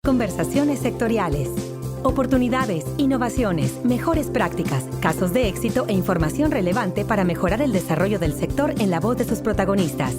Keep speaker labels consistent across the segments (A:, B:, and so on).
A: Conversaciones sectoriales. Oportunidades, innovaciones, mejores prácticas, casos de éxito e información relevante para mejorar el desarrollo del sector en la voz de sus protagonistas.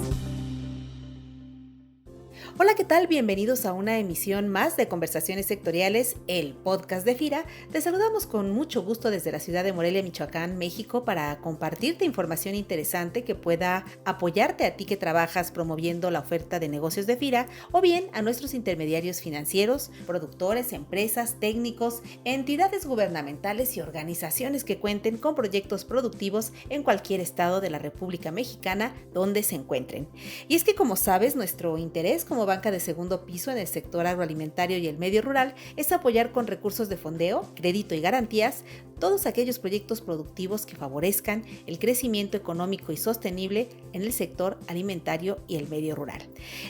B: Hola, ¿qué tal? Bienvenidos a una emisión más de Conversaciones Sectoriales, el podcast de FIRA. Te saludamos con mucho gusto desde la ciudad de Morelia, Michoacán, México, para compartirte información interesante que pueda apoyarte a ti que trabajas promoviendo la oferta de negocios de FIRA, o bien a nuestros intermediarios financieros, productores, empresas, técnicos, entidades gubernamentales y organizaciones que cuenten con proyectos productivos en cualquier estado de la República Mexicana donde se encuentren. Y es que, como sabes, nuestro interés como banca de segundo piso en el sector agroalimentario y el medio rural es apoyar con recursos de fondeo, crédito y garantías todos aquellos proyectos productivos que favorezcan el crecimiento económico y sostenible en el sector alimentario y el medio rural.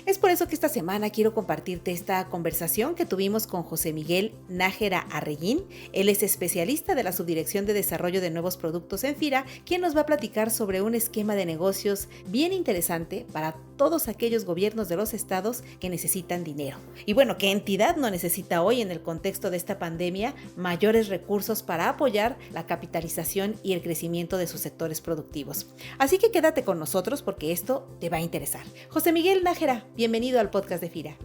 B: Es por eso que esta semana quiero compartirte esta conversación que tuvimos con José Miguel Nájera Arreguín. Él es especialista de la Subdirección de Desarrollo de Nuevos Productos en FIRA, quien nos va a platicar sobre un esquema de negocios bien interesante para todos aquellos gobiernos de los estados que necesitan dinero. Y bueno, ¿qué entidad no necesita hoy en el contexto de esta pandemia mayores recursos para apoyar la capitalización y el crecimiento de sus sectores productivos? Así que quédate con nosotros porque esto te va a interesar. José Miguel Nájera, bienvenido al podcast de FIRA.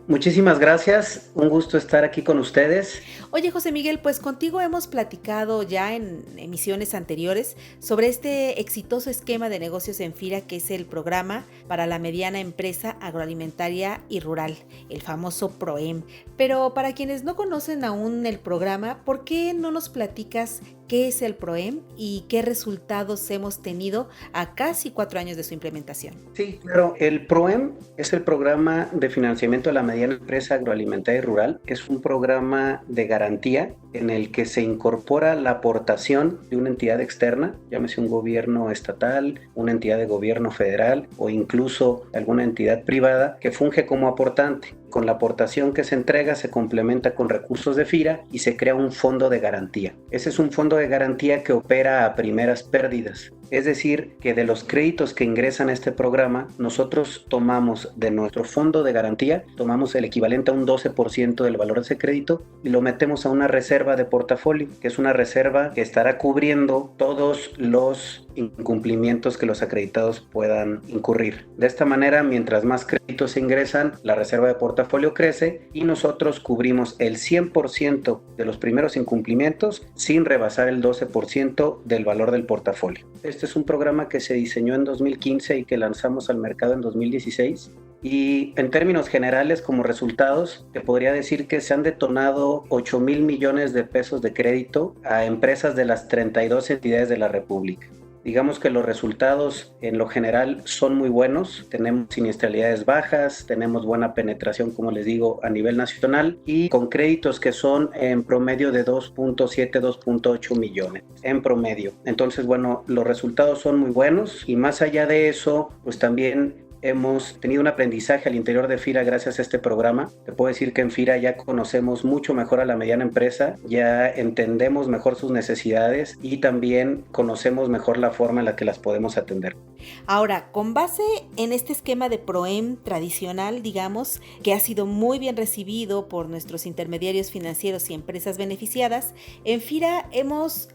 C: Muchísimas gracias, un gusto estar aquí con ustedes.
B: Oye, José Miguel, pues contigo hemos platicado ya en emisiones anteriores sobre este exitoso esquema de negocios en FIRA, que es el Programa para la Mediana Empresa Agroalimentaria y Rural, el famoso PROEM. Pero para quienes no conocen aún el programa, ¿por qué no nos platicas qué es el PROEM y qué resultados hemos tenido a casi 4 años de su implementación?
C: Sí, claro. El PROEM es el Programa de Financiamiento de la Mediana Empresa Agroalimentaria y Rural. Es un programa de garantía en el que se incorpora la aportación de una entidad externa, llámese un gobierno estatal, una entidad de gobierno federal o incluso alguna entidad privada que funge como aportante. Con la aportación que se entrega se complementa con recursos de FIRA y se crea un fondo de garantía. Ese es un fondo de garantía que opera a primeras pérdidas. Es decir, que de los créditos que ingresan a este programa, nosotros tomamos de nuestro fondo de garantía, tomamos el equivalente a un 12% del valor de ese crédito y lo metemos a una reserva de portafolio, que es una reserva que estará cubriendo todos los incumplimientos que los acreditados puedan incurrir. De esta manera, mientras más créditos se ingresan, la reserva de portafolio crece y nosotros cubrimos el 100% de los primeros incumplimientos sin rebasar el 12% del valor del portafolio. Este es un programa que se diseñó en 2015 y que lanzamos al mercado en 2016. Y en términos generales, como resultados, te podría decir que se han detonado 8,000 millones de pesos de crédito a empresas de las 32 entidades de la República. Digamos que los resultados en lo general son muy buenos, tenemos siniestralidades bajas, tenemos buena penetración, como les digo, a nivel nacional y con créditos que son en promedio de 2.7, 2.8 millones en promedio. Entonces, bueno, los resultados son muy buenos y más allá de eso, pues también hemos tenido un aprendizaje al interior de FIRA gracias a este programa. Te puedo decir que en FIRA ya conocemos mucho mejor a la mediana empresa, ya entendemos mejor sus necesidades y también conocemos mejor la forma en la que las podemos atender.
B: Ahora, con base en este esquema de PROEM tradicional, digamos, que ha sido muy bien recibido por nuestros intermediarios financieros y empresas beneficiadas, en FIRA hemos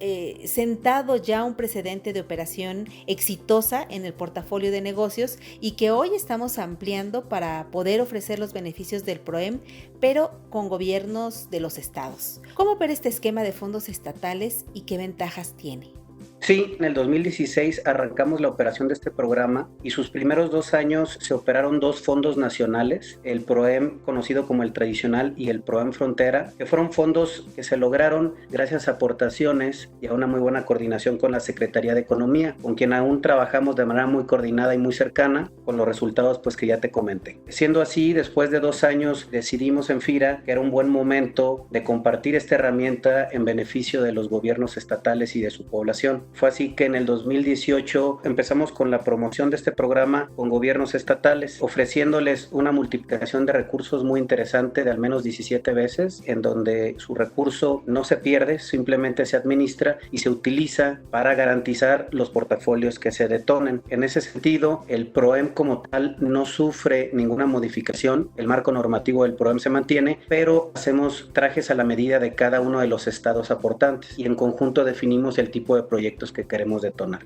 B: sentado ya un precedente de operación exitosa en el portafolio de negocios y que hoy estamos ampliando para poder ofrecer los beneficios del PROEM, pero con gobiernos de los estados. ¿Cómo opera este esquema de fondos estatales y qué ventajas tiene?
C: Sí, en el 2016 arrancamos la operación de este programa y sus primeros 2 años se operaron 2 fondos nacionales, el PROEM conocido como el tradicional y el PROEM Frontera, que fueron fondos que se lograron gracias a aportaciones y a una muy buena coordinación con la Secretaría de Economía, con quien aún trabajamos de manera muy coordinada y muy cercana con los resultados pues que ya te comenté. Siendo así, después de 2 años decidimos en FIRA que era un buen momento de compartir esta herramienta en beneficio de los gobiernos estatales y de su población. Fue así que en el 2018 empezamos con la promoción de este programa con gobiernos estatales, ofreciéndoles una multiplicación de recursos muy interesante de al menos 17 veces, en donde su recurso no se pierde, simplemente se administra y se utiliza para garantizar los portafolios que se detonen. En ese sentido, el PROEM como tal no sufre ninguna modificación, el marco normativo del PROEM se mantiene, pero hacemos trajes a la medida de cada uno de los estados aportantes y en conjunto definimos el tipo de proyectos que queremos detonar.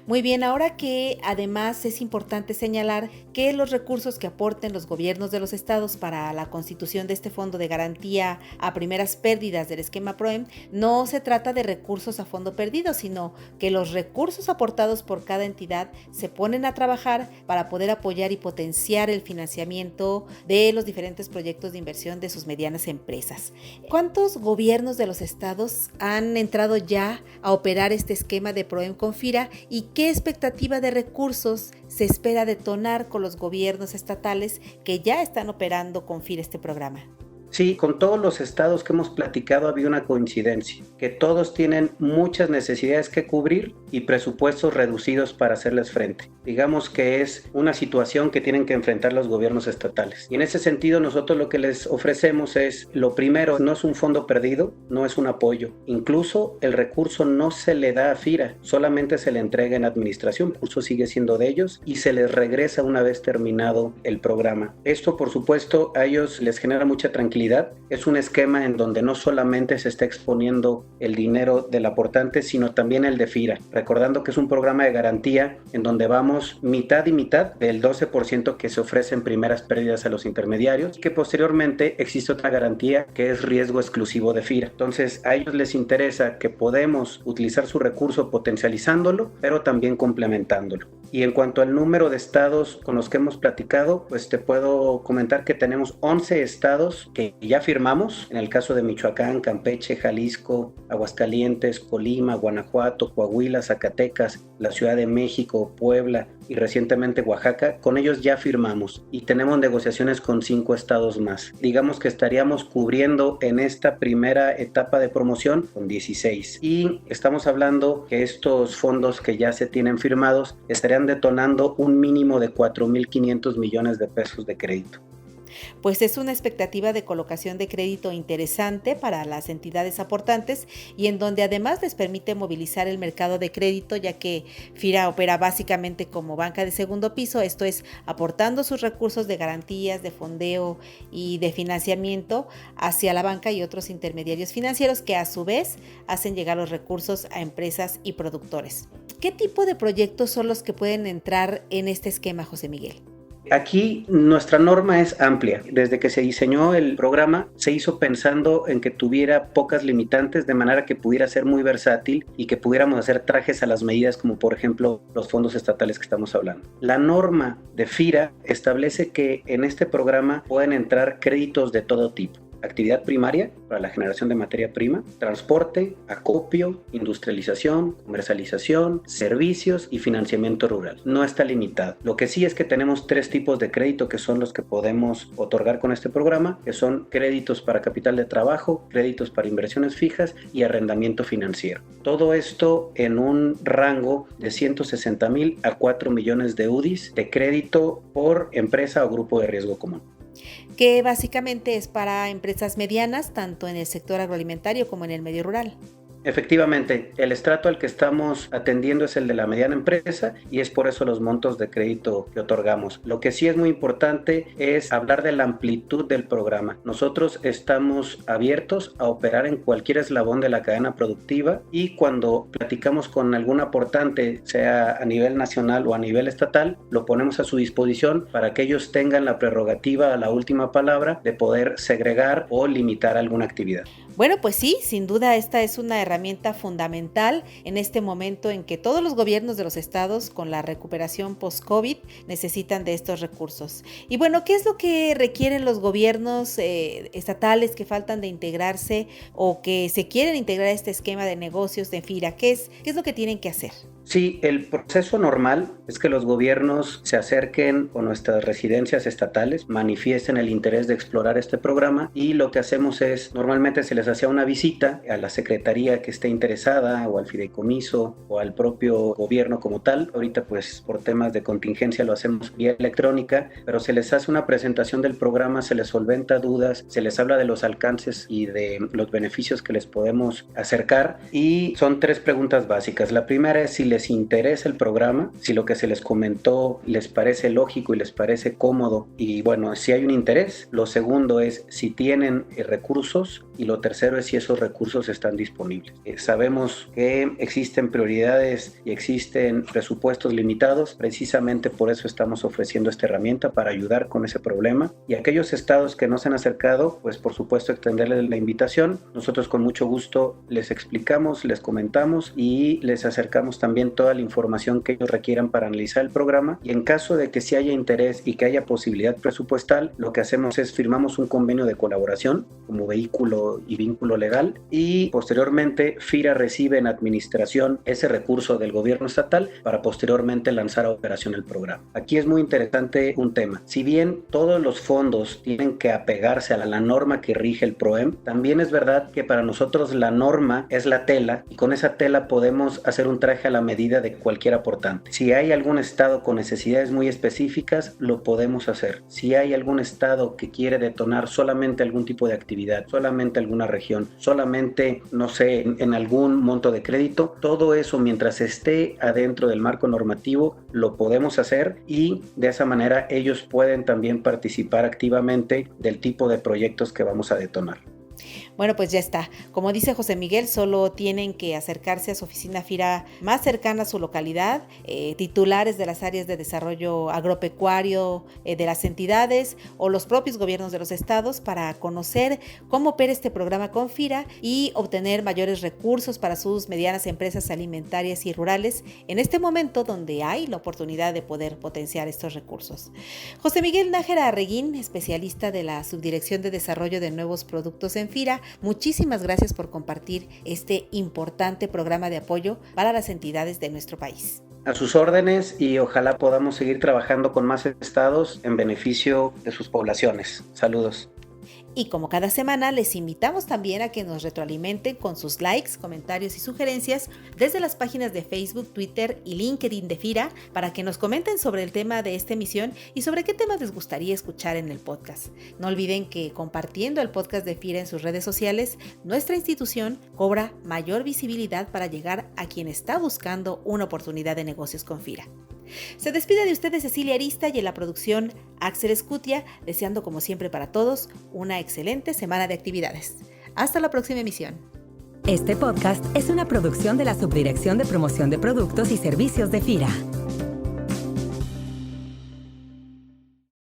B: Muy bien, ahora que además es importante señalar que los recursos que aporten los gobiernos de los estados para la constitución de este fondo de garantía a primeras pérdidas del esquema PROEM, no se trata de recursos a fondo perdido, sino que los recursos aportados por cada entidad se ponen a trabajar para poder apoyar y potenciar el financiamiento de los diferentes proyectos de inversión de sus medianas empresas. ¿Cuántos gobiernos de los estados han entrado ya a operar este esquema de PROEM con FIRA y qué expectativa de recursos se espera detonar con los gobiernos estatales que ya están operando con FIRA este programa?
C: Sí, con todos los estados que hemos platicado había una coincidencia, que todos tienen muchas necesidades que cubrir y presupuestos reducidos para hacerles frente. Digamos que es una situación que tienen que enfrentar los gobiernos estatales. Y en ese sentido nosotros lo que les ofrecemos es, lo primero, no es un fondo perdido, no es un apoyo. Incluso el recurso no se le da a FIRA, solamente se le entrega en administración, el recurso sigue siendo de ellos y se les regresa una vez terminado el programa. Esto, por supuesto, a ellos les genera mucha tranquilidad. Es un esquema en donde no solamente se está exponiendo el dinero del aportante, sino también el de FIRA, recordando que es un programa de garantía en donde vamos mitad y mitad del 12% que se ofrece en primeras pérdidas a los intermediarios, y que posteriormente existe otra garantía que es riesgo exclusivo de FIRA. Entonces a ellos les interesa que podemos utilizar su recurso potencializándolo, pero también complementándolo. Y en cuanto al número de estados con los que hemos platicado, pues te puedo comentar que tenemos 11 estados que ya firmamos, en el caso de Michoacán, Campeche, Jalisco, Aguascalientes, Colima, Guanajuato, Coahuila, Zacatecas, la Ciudad de México, Puebla y recientemente Oaxaca. Con ellos ya firmamos y tenemos negociaciones con 5 estados más. Digamos que estaríamos cubriendo en esta primera etapa de promoción con 16. Y estamos hablando que estos fondos que ya se tienen firmados estarían detonando un mínimo de 4,500 millones de pesos de crédito.
B: Pues es una expectativa de colocación de crédito interesante para las entidades aportantes y en donde además les permite movilizar el mercado de crédito, ya que FIRA opera básicamente como banca de segundo piso, esto es aportando sus recursos de garantías, de fondeo y de financiamiento hacia la banca y otros intermediarios financieros que a su vez hacen llegar los recursos a empresas y productores. ¿Qué tipo de proyectos son los que pueden entrar en este esquema, José Miguel?
C: Aquí nuestra norma es amplia. Desde que se diseñó el programa se hizo pensando en que tuviera pocas limitantes, de manera que pudiera ser muy versátil y que pudiéramos hacer trajes a las medidas, como por ejemplo los fondos estatales que estamos hablando. La norma de FIRA establece que en este programa pueden entrar créditos de todo tipo. Actividad primaria para la generación de materia prima, transporte, acopio, industrialización, comercialización, servicios y financiamiento rural. No está limitado. Lo que sí es que tenemos 3 tipos de crédito que son los que podemos otorgar con este programa, que son créditos para capital de trabajo, créditos para inversiones fijas y arrendamiento financiero. Todo esto en un rango de 160,000 a 4 millones de UDIs de crédito por empresa o grupo de riesgo común,
B: Que básicamente es para empresas medianas, tanto en el sector agroalimentario como en el medio rural.
C: Efectivamente, el estrato al que estamos atendiendo es el de la mediana empresa y es por eso los montos de crédito que otorgamos. Lo que sí es muy importante es hablar de la amplitud del programa. Nosotros estamos abiertos a operar en cualquier eslabón de la cadena productiva y cuando platicamos con algún aportante, sea a nivel nacional o a nivel estatal, lo ponemos a su disposición para que ellos tengan la prerrogativa, la última palabra, de poder segregar o limitar alguna actividad.
B: Bueno, pues sí, sin duda esta es una herramienta fundamental en este momento en que todos los gobiernos de los estados con la recuperación post-COVID necesitan de estos recursos. Y bueno, ¿qué es lo que requieren los gobiernos estatales que faltan de integrarse o que se quieren integrar a este esquema de negocios de FIRA? ¿Qué es lo que tienen que hacer?
C: Sí, el proceso normal es que los gobiernos se acerquen con nuestras residencias estatales, manifiesten el interés de explorar este programa y lo que hacemos es, normalmente se les hacía una visita a la secretaría que esté interesada o al fideicomiso o al propio gobierno como tal. Ahorita pues por temas de contingencia lo hacemos vía electrónica, pero se les hace una presentación del programa, se les solventa dudas, se les habla de los alcances y de los beneficios que les podemos acercar y son 3 preguntas básicas. La primera es si les interesa el programa, si lo que se les comentó les parece lógico y les parece cómodo y bueno, si hay un interés. Lo segundo es si tienen recursos y lo tercero es si esos recursos están disponibles. Sabemos que existen prioridades y existen presupuestos limitados, precisamente por eso estamos ofreciendo esta herramienta para ayudar con ese problema y aquellos estados que no se han acercado, pues por supuesto extenderles la invitación. Nosotros con mucho gusto les explicamos, les comentamos y les acercamos también toda la información que ellos requieran para analizar el programa y en caso de que sí haya interés y que haya posibilidad presupuestal, lo que hacemos es firmamos un convenio de colaboración como vehículo y vínculo legal y posteriormente FIRA recibe en administración ese recurso del gobierno estatal para posteriormente lanzar a operación el programa. Aquí es muy interesante un tema. Si bien todos los fondos tienen que apegarse a la norma que rige el PROEM, también es verdad que para nosotros la norma es la tela y con esa tela podemos hacer un traje a la medida de cualquier aportante. Si hay algún estado con necesidades muy específicas, lo podemos hacer. Si hay algún estado que quiere detonar solamente algún tipo de actividad, solamente alguna región, solamente, no sé, en algún monto de crédito, todo eso mientras esté adentro del marco normativo, lo podemos hacer y de esa manera ellos pueden también participar activamente del tipo de proyectos que vamos a detonar.
B: Bueno, pues ya está. Como dice José Miguel, solo tienen que acercarse a su oficina FIRA más cercana a su localidad, titulares de las áreas de desarrollo agropecuario de las entidades o los propios gobiernos de los estados para conocer cómo opera este programa con FIRA y obtener mayores recursos para sus medianas empresas alimentarias y rurales en este momento donde hay la oportunidad de poder potenciar estos recursos. José Miguel Nájera Arreguín, especialista de la Subdirección de Desarrollo de Nuevos Productos en FIRA, muchísimas gracias por compartir este importante programa de apoyo para las entidades de nuestro país.
C: A sus órdenes y ojalá podamos seguir trabajando con más estados en beneficio de sus poblaciones. Saludos.
B: Y como cada semana, les invitamos también a que nos retroalimenten con sus likes, comentarios y sugerencias desde las páginas de Facebook, Twitter y LinkedIn de FIRA para que nos comenten sobre el tema de esta emisión y sobre qué temas les gustaría escuchar en el podcast. No olviden que compartiendo el podcast de FIRA en sus redes sociales, nuestra institución cobra mayor visibilidad para llegar a quien está buscando una oportunidad de negocios con FIRA. Se despide de ustedes Cecilia Arista y en la producción Axel Escutia, deseando como siempre para todos una excelente semana de actividades. Hasta la próxima emisión.
A: Este podcast es una producción de la Subdirección de Promoción de Productos y Servicios de FIRA.